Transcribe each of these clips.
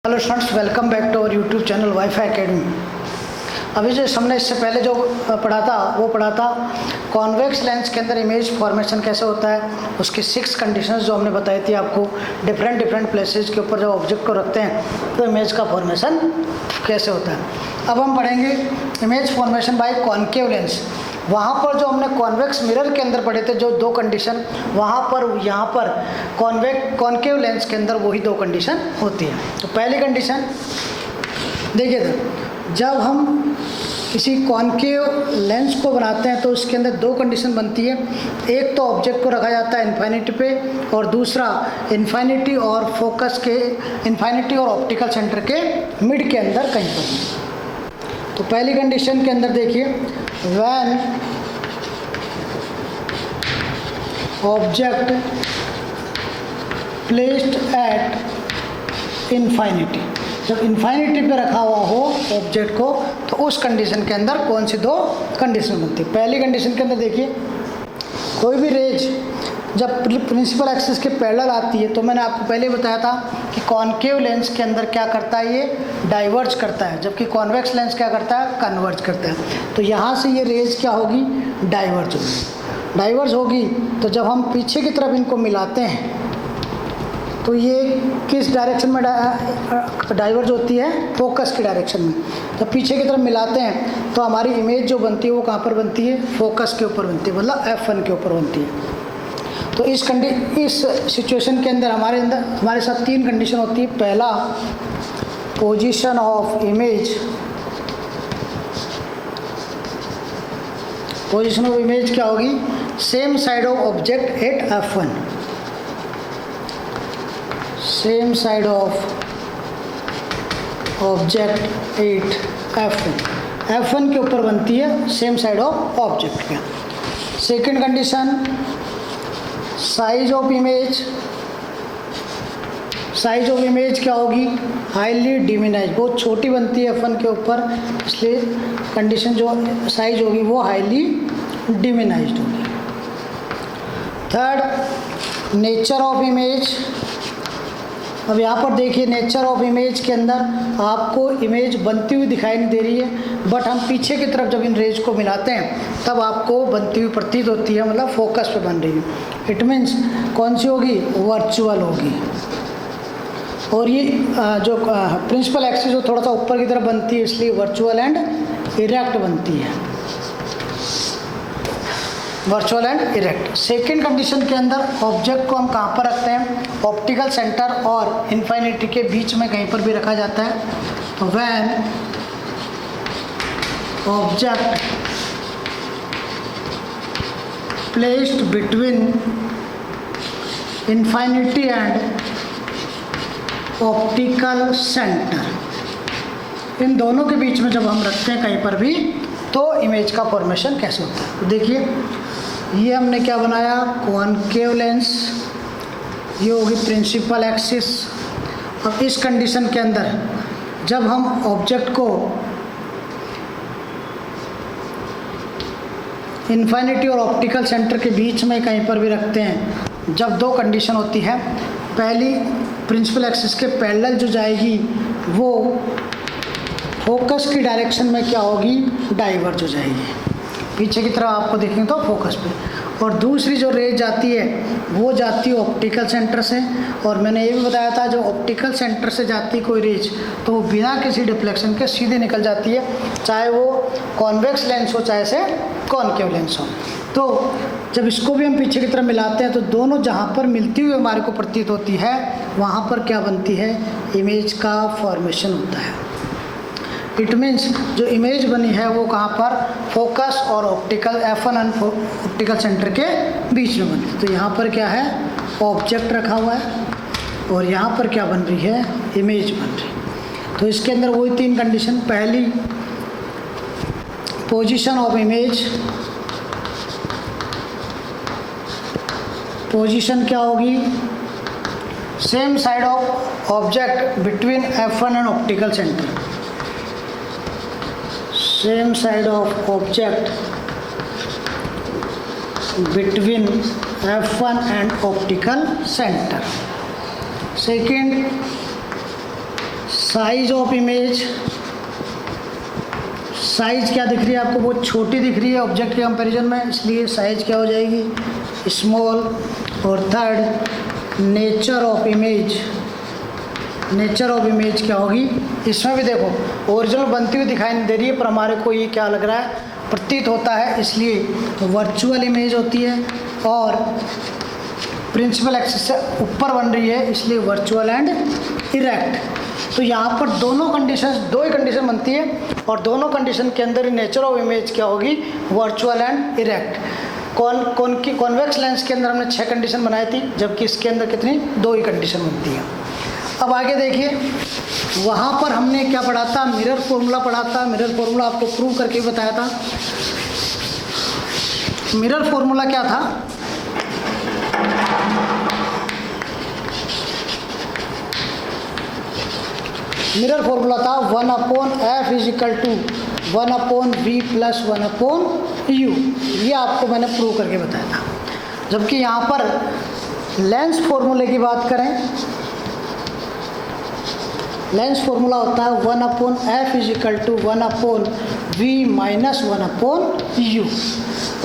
Hello students, welcome back to our YouTube channel WiFi academy. अभी जो हमने इससे पहले जो पढ़ा था कॉन्वेक्स लेंस के अंदर इमेज फॉर्मेशन कैसे होता है, उसकी 6 कंडीशंस जो हमने बताई थी आपको। डिफरेंट प्लेसेस के ऊपर जब ऑब्जेक्ट को रखते हैं तो इमेज का फॉर्मेशन कैसे होता है। अब हम पढ़ेंगे image formation by concave lens. वहाँ पर जो हमने कॉन्वेक्स मिरर के अंदर पढ़े थे जो 2 कंडीशन, वहाँ पर यहाँ पर कॉन्केव लेंस के अंदर वही 2 कंडीशन होती है। तो पहली कंडीशन देखिए, तो जब हम किसी कॉन्केव लेंस को बनाते हैं तो उसके अंदर 2 कंडीशन बनती है। एक तो ऑब्जेक्ट को रखा जाता है इन्फिनिटी पे, और दूसरा इन्फिनिटी और फोकस के इन्फिनिटी और ऑप्टिकल सेंटर के मिड के अंदर कहीं पर। तो पहली कंडीशन के अंदर देखिए, when object placed at infinity, जब इन्फिनिटी पे रखा हुआ हो ऑब्जेक्ट को, तो उस कंडीशन के अंदर कौन सी 2 कंडीशन बनती है। पहली कंडीशन के अंदर देखिए, कोई भी रेज जब प्रिंसिपल एक्सिस के पैरेलल आती है, तो मैंने आपको पहले बताया था कि कॉन्केव लेंस के अंदर क्या करता है, ये डाइवर्ज करता है, जबकि कॉन्वेक्स लेंस क्या करता है, कन्वर्ज करता है। तो यहाँ से ये रेज क्या होगी, डाइवर्ज होगी। तो जब हम पीछे की तरफ इनको मिलाते हैं तो ये किस डायरेक्शन में डाइवर्ज होती है, फोकस की डायरेक्शन में। जब पीछे की तरफ मिलाते हैं तो हमारी इमेज जो बनती है वो कहाँ पर बनती है, फोकस के ऊपर बनती है, मतलब F1 के ऊपर बनती है। तो इस सिचुएशन के अंदर हमारे साथ 3 कंडीशन होती है। पहला, पोजीशन ऑफ इमेज क्या होगी, same side of object at F1, same side of object at F1 के ऊपर बनती है, सेम साइड ऑफ ऑब्जेक्ट का। Second condition, size of image क्या होगी, हाईली डिमिनाइज, बहुत छोटी बनती है F1 के ऊपर, इसलिए कंडीशन जो साइज होगी वो हाईली डिमिनाइज्ड होगी। Third, nature of image. अब यहाँ पर देखिए, नेचर ऑफ इमेज के अंदर आपको इमेज बनती हुई दिखाई नहीं दे रही है, बट हम पीछे की तरफ जब इन रेज को मिलाते हैं तब आपको बनती हुई प्रतीत होती है, मतलब फोकस पे बन रही है। इट मीन्स कौन सी होगी, वर्चुअल होगी। और ये जो प्रिंसिपल एक्सिस जो थोड़ा सा ऊपर की तरफ बनती है, इसलिए वर्चुअल एंड इरेक्ट बनती है, virtual and erect. Second condition के अंदर ऑब्जेक्ट को हम कहाँ पर रखते हैं, ऑप्टिकल सेंटर और इन्फिनिटी के बीच में कहीं पर भी रखा जाता है। तो when object placed between infinity and optical centre, इन दोनों के बीच में जब हम रखते हैं कहीं पर भी, तो इमेज का फॉर्मेशन कैसे होता है। तो देखिए, ये हमने क्या बनाया, कॉन्केव लेंस, ये होगी प्रिंसिपल एक्सिस। अब इस कंडीशन के अंदर जब हम ऑब्जेक्ट को इन्फिनिटी और ऑप्टिकल सेंटर के बीच में कहीं पर भी रखते हैं, जब 2 कंडीशन होती है। पहली, प्रिंसिपल एक्सिस के पैरेलल जो जाएगी वो फोकस की डायरेक्शन में क्या होगी, डाइवर्ज हो जाएगी, पीछे की तरफ आपको देखेंगे तो फोकस पे। और दूसरी जो रेज जाती है वो जाती है ऑप्टिकल सेंटर से, और मैंने ये भी बताया था जो ऑप्टिकल सेंटर से जाती है कोई रेज तो वो बिना किसी डिफ्लेक्शन के सीधे निकल जाती है, चाहे वो कॉन्वेक्स लेंस हो चाहे से कॉन्केव लेंस हो। तो जब इसको भी हम पीछे की तरफ मिलाते हैं तो दोनों जहाँ पर मिलती हुई हमारे को प्रतीत होती है, वहाँ पर क्या बनती है, इमेज का फॉर्मेशन होता है। इट मीन्स जो इमेज बनी है वो कहाँ पर, फोकस और optical F1 and optical centre के बीच में बनी। तो यहाँ पर क्या है, ऑब्जेक्ट रखा हुआ है, और यहाँ पर क्या बन रही है, इमेज बन रही। तो इसके अंदर वही 3 कंडीशन। पहली, पोजीशन ऑफ इमेज, पोजीशन क्या होगी, same side of object between F1 and optical centre, same side of object between F1 and optical centre. Second, size of image, size क्या दिख रही है आपको, बहुत छोटी दिख रही है ऑब्जेक्ट के कंपैरिजन में, इसलिए साइज़ क्या हो जाएगी, स्मॉल। और third, nature of image, nature of image क्या होगी, इसमें भी देखो ओरिजिनल बनती हुई दिखाई नहीं दे रही है, पर हमारे को ये क्या लग रहा है, प्रतीत होता है, इसलिए वर्चुअल इमेज होती है। और प्रिंसिपल एक्सिस से ऊपर बन रही है, इसलिए वर्चुअल एंड इरेक्ट। तो यहाँ पर दोनों कंडीशन, दो ही कंडीशन बनती है, और दोनों कंडीशन के अंदर नेचर ऑफ इमेज क्या होगी, virtual and erect. Convex lens के अंदर हमने 6 कंडीशन बनाई थी, जबकि इसके अंदर कितनी, 2 ही कंडीशन बनती है। अब आगे देखिए, वहाँ पर हमने क्या पढ़ा था, मिरर फॉर्मूला पढ़ा था। मिरर फॉर्मूला आपको प्रूव करके बताया था। मिरर फॉर्मूला क्या था, मिरर फॉर्मूला था 1/f is equal to 1/v plus 1/u। ये आपको मैंने प्रूव करके बताया था। जबकि यहाँ पर लेंस फॉर्मूले की बात करें, लेंस फॉर्मूला होता है 1/f is equal to 1/v minus 1/u।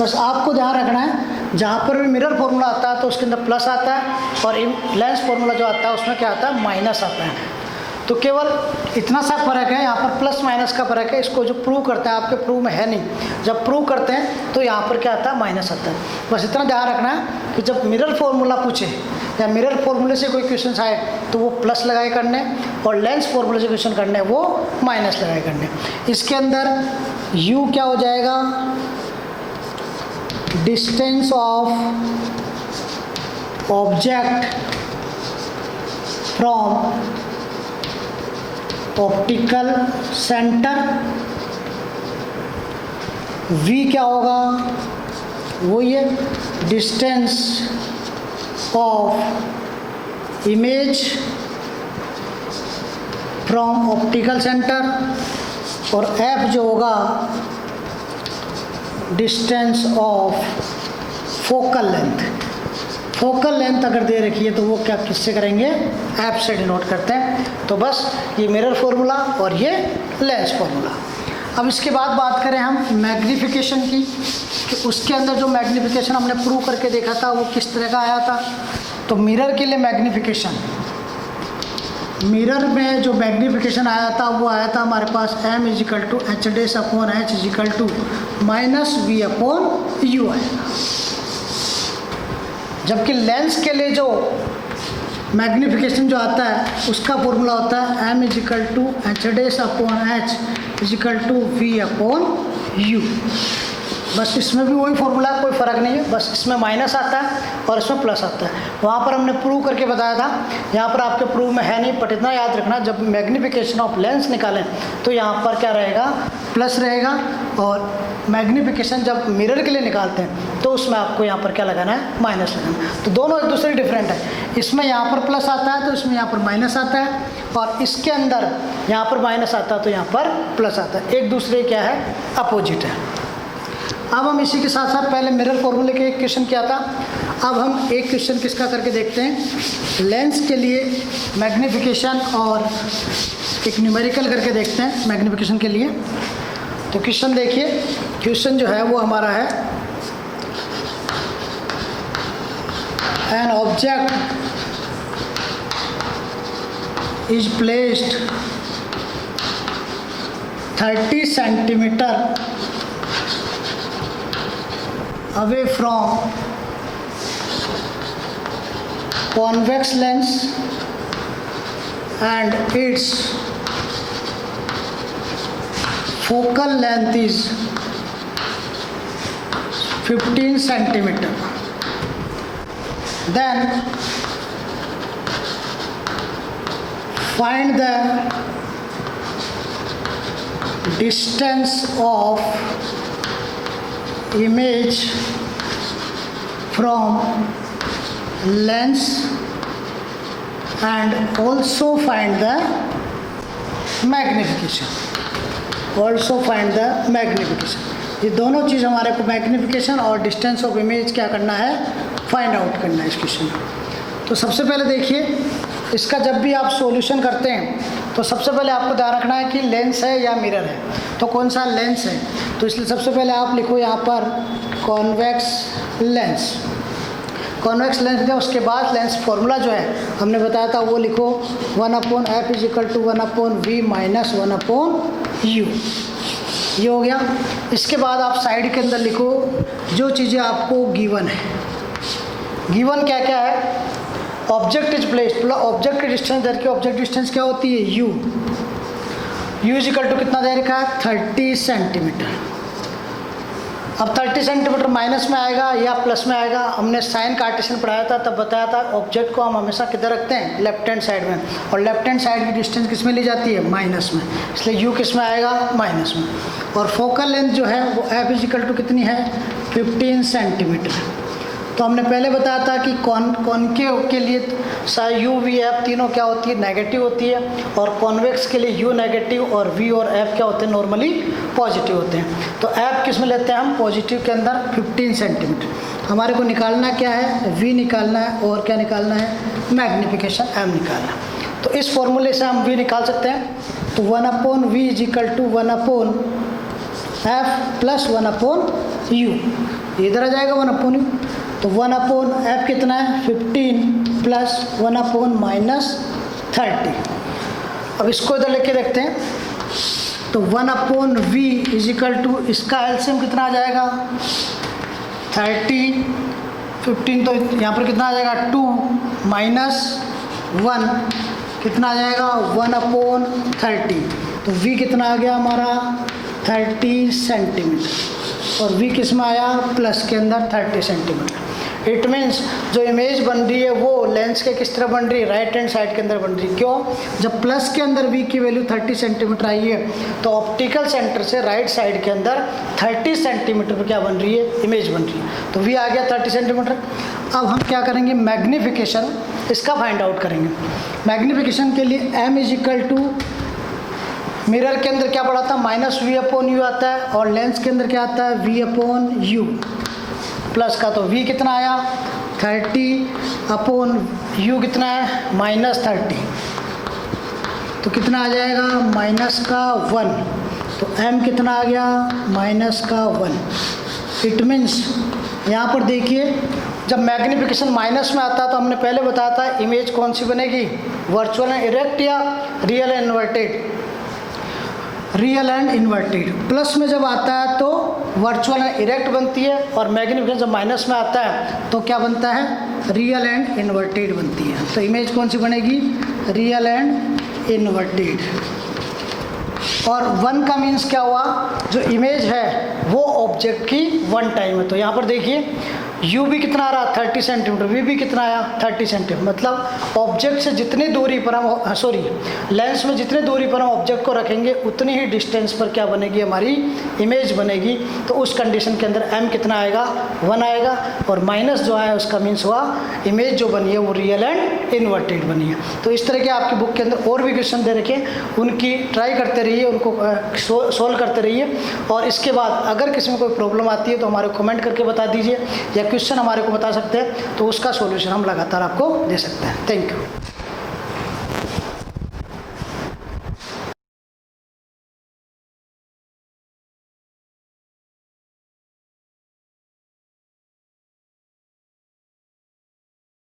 बस आपको ध्यान रखना है, जहाँ पर भी मिरर फॉर्मूला आता है तो उसके अंदर प्लस आता है, और लेंस फॉर्मूला जो आता है उसमें क्या आता है, माइनस आता है। तो केवल इतना सा फ़र्क है, यहाँ पर प्लस माइनस का फ़र्क है। इसको जो प्रूव करता है, आपके प्रूव में है नहीं, जब प्रूव करते हैं तो यहाँ पर क्या आता है, माइनस आता है। बस इतना ध्यान रखना है कि जब मिरर फॉर्मूला पूछे या मिरर फॉर्मूले से कोई क्वेश्चन आए तो वो प्लस लगाए करने, और लेंस फॉर्मूले से क्वेश्चन करने वो माइनस लगाए करने। इसके अंदर u क्या हो जाएगा, distance of object from optical centre, v क्या होगा, वो ये distance of image from optical centre, और f जो होगा distance of focal length. Focal length अगर दे रखी है तो वो क्या किससे करेंगे, ऐप से डिनोट करते हैं। तो बस ये मिरर फॉर्मूला और ये लेंस फॉर्मूला। अब इसके बाद बात करें हम मैग्नीफिकेशन की, कि उसके अंदर जो मैग्नीफिकेशन हमने प्रूव करके देखा था वो किस तरह का आया था। तो मिरर के लिए मैग्नीफिकेशन, मिरर में जो मैग्नीफिकेशन आया था वो आया था हमारे पास m is equal to h/h is equal to -v/u आएगा। जबकि लेंस के लिए जो मैग्नीफिकेशन जो आता है उसका फॉर्मूला होता है m is equal to h/h is equal to v/u। बस इसमें भी वही फॉर्मूला है, कोई फ़र्क नहीं है, बस इसमें माइनस आता है और इसमें प्लस आता है। वहाँ पर हमने प्रूव करके बताया था, यहाँ पर आपके प्रूव में है नहीं, बट इतना याद रखना, जब मैग्नीफिकेशन ऑफ लेंस निकालें तो यहाँ पर क्या रहेगा, प्लस रहेगा, और मैग्नीफिकेशन जब मिरर के लिए निकालते हैं तो उसमें आपको यहाँ पर क्या लगाना है, माइनस लगाना है। तो दोनों एक दूसरे डिफरेंट है, इसमें यहाँ पर प्लस आता है तो इसमें यहाँ पर माइनस आता है, और इसके अंदर यहाँ पर माइनस आता है तो यहाँ पर प्लस आता है। एक दूसरे क्या है, अपोजिट है। अब हम इसी के साथ साथ पहले मिरर फॉर्मूले के एक क्वेश्चन किया था, अब हम एक क्वेश्चन किसका करके देखते हैं, लेंस के लिए मैग्नीफिकेशन और एक न्यूमेरिकल करके देखते हैं मैग्नीफिकेशन के लिए। तो क्वेश्चन देखिए, क्वेश्चन जो है वो हमारा है, an object is placed 30 centimetre away from convex lens and its focal length is 15 centimeter. Then find the distance of image from lens and also find the magnification. Also find the magnification. ये दोनों चीज़ हमारे को magnification और distance of image क्या करना है, find out करना है इस क्वेश्चन में। तो सबसे पहले देखिए, इसका जब भी आप सॉल्यूशन करते हैं तो सबसे पहले आपको ध्यान रखना है कि लेंस है या मिरर है। तो कौन सा लेंस है, तो इसलिए सबसे पहले आप लिखो यहाँ पर कॉन्वेक्स लेंस। कॉन्वेक्स लेंस दिया, उसके बाद लेंस फॉर्मूला जो है हमने बताया था वो लिखो 1/f = 1/v - 1/u। ये हो गया। इसके बाद आप साइड के अंदर लिखो जो चीज़ें आपको गिवन है। गिवन क्या क्या है, ऑब्जेक्ट इज प्लेस्ड, ऑब्जेक्ट की डिस्टेंस दे रखी है। ऑब्जेक्ट डिस्टेंस क्या होती है, u। u = कितना दे रखा है, 30 सेंटीमीटर। अब 30 सेंटीमीटर माइनस में आएगा या प्लस में आएगा, हमने साइन कार्टेशियन पढ़ाया था तब बताया था ऑब्जेक्ट को हम हमेशा किधर रखते हैं, लेफ्ट हैंड साइड में, और लेफ्ट हैंड साइड की डिस्टेंस किस में ली जाती है, माइनस में, इसलिए u किस में आएगा, माइनस में। और फोकल लेंथ जो है वो f = कितनी है, 15 सेंटीमीटर। तो हमने पहले बताया था कि कॉनकेव के लिए u, v, f तीनों क्या होती है, नेगेटिव होती है, और कॉन्वेक्स के लिए u नेगेटिव और v और f क्या होते हैं, नॉर्मली पॉजिटिव होते हैं। तो f किस में लेते हैं हम, पॉजिटिव के अंदर 15 सेंटीमीटर। हमारे को निकालना क्या है, v निकालना है और क्या निकालना है, मैग्नीफिकेशन m निकालना है। तो इस फॉर्मूले से हम v निकाल सकते हैं। तो 1/v = 1/f + 1/u, इधर आ जाएगा 1/u। तो 1/f कितना है, 15 + 1/- 30। अब इसको इधर लेके देखते हैं। तो 1/v = इसका एलसीएम कितना आ जाएगा, 30, 15, तो यहाँ पर कितना आ जाएगा, 2 - 1 कितना आ जाएगा, 1/30। तो v कितना आ गया हमारा, 30 सेंटीमीटर, और v किस में आया, प्लस के अंदर 30 सेंटीमीटर। इट मीन्स जो इमेज बन रही है वो लेंस के किस तरह बन रही है, राइट हैंड साइड के अंदर बन रही है। क्यों, जब प्लस के अंदर v की वैल्यू 30 सेंटीमीटर आई है तो ऑप्टिकल सेंटर से राइट साइड के अंदर 30 सेंटीमीटर पर क्या बन रही है, इमेज बन रही है। तो v आ गया 30 सेंटीमीटर। अब हम क्या करेंगे, मैग्नीफिकेशन इसका फाइंड आउट करेंगे। मैग्नीफिकेशन के लिए m = मिरर के अंदर क्या पड़ा था, -v/u आता है, और लेंस के अंदर क्या आता है, v/u प्लस का। तो v कितना आया, 30/u कितना है, -30, तो कितना आ जाएगा, -1। तो m कितना आ गया, -1। इट मीन्स यहाँ पर देखिए जब मैग्नीफिकेशन माइनस में आता है तो हमने पहले बताया था इमेज कौन सी बनेगी, वर्चुअल एंड इरेक्ट या real and inverted, real and inverted. Plus में जब आता है तो वर्चुअल एंड इरेक्ट बनती है, और मैग्नीफिकेशन जब माइनस में आता है तो क्या बनता है, रियल एंड इन्वर्टेड बनती है। तो इमेज कौन सी बनेगी, रियल एंड इन्वर्टेड। और 1 का मीन्स क्या हुआ, जो इमेज है वो ऑब्जेक्ट की 1 टाइम है। तो यहाँ पर देखिए u भी कितना आ रहा, 30 सेंटीमीटर, v भी कितना आया, 30 सेंटीमीटर। मतलब ऑब्जेक्ट से जितनी दूरी पर हम लेंस में जितनी दूरी पर हम ऑब्जेक्ट को रखेंगे उतनी ही डिस्टेंस पर क्या बनेगी, हमारी इमेज बनेगी। तो उस कंडीशन के अंदर m कितना आएगा, 1 आएगा, और माइनस जो है उसका मीन्स हुआ इमेज जो बनी है वो रियल एंड इन्वर्टेड बनी है। तो इस तरह के आपकी बुक के अंदर और भी क्वेश्चन दे रखे, उनकी ट्राई करते रहिए, उनको सोल्व करते रहिए। और इसके बाद अगर किसी में कोई प्रॉब्लम आती है तो हमारे कमेंट करके बता दीजिए, या क्वेश्चन हमारे को बता सकते हैं, तो उसका सॉल्यूशन हम लगातार आपको दे सकते हैं। Thank you.